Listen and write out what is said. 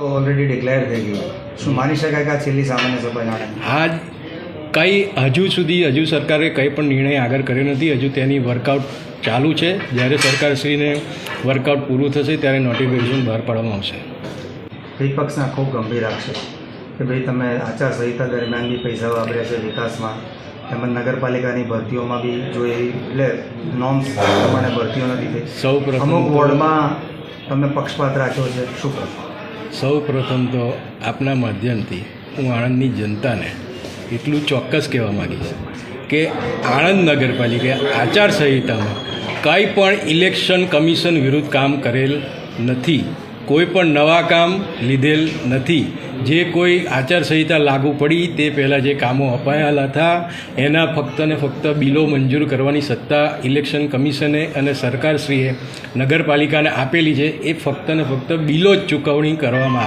Already declare થઈ ગયું. શું માની શકાય કે આ છેલ્લી સામાન્ય સભા નાણાં આ હજુ સરકારે કંઈ પણ નિર્ણય આગળ કર્યો નથી. હજુ તેની વર્કઆઉટ ચાલુ છે. જ્યારે સરકારશ્રીને વર્કઆઉટ પૂરું થશે ત્યારે નોટિફિકેશન બહાર પાડવામાં આવશે. વિપક્ષના ખૂબ ગંભીર આક્ષેપ કે ભાઈ તમે આચારસંહિતા દરમિયાન બી પૈસા વાપર્યા છે વિકાસમાં, તેમજ નગરપાલિકાની ભરતીઓમાં બી જો એવી એટલે નોર્મ્સ પ્રમાણે ભરતીઓ નથી થઈ. અમુક વોર્ડમાં તમે પક્ષપાત રાખ્યો છે, શું કહો? સૌ પ્રથમ તો આપના માધ્યમથી હું આણંદની જનતાને એટલું ચોક્કસ કહેવા માગીશ કે આણંદ નગરપાલિકા આચારસંહિતામાં કંઈ પણ ઇલેક્શન કમિશન વિરુદ્ધ કામ કરેલ નથી. કોઈ પણ નવા કામ લીધેલ નથી. જે કોઈ આચારસંહિતા લાગુ પડી તે પહેલાં જે કામો અપાયેલા હતા એના ફક્ત ને ફક્ત બિલો મંજૂર કરવાની સત્તા ઇલેક્શન કમિશને અને સરકારશ્રીએ નગરપાલિકાને આપેલી છે. એ ફક્ત ને ફક્ત બિલો જ ચૂકવણી કરવામાં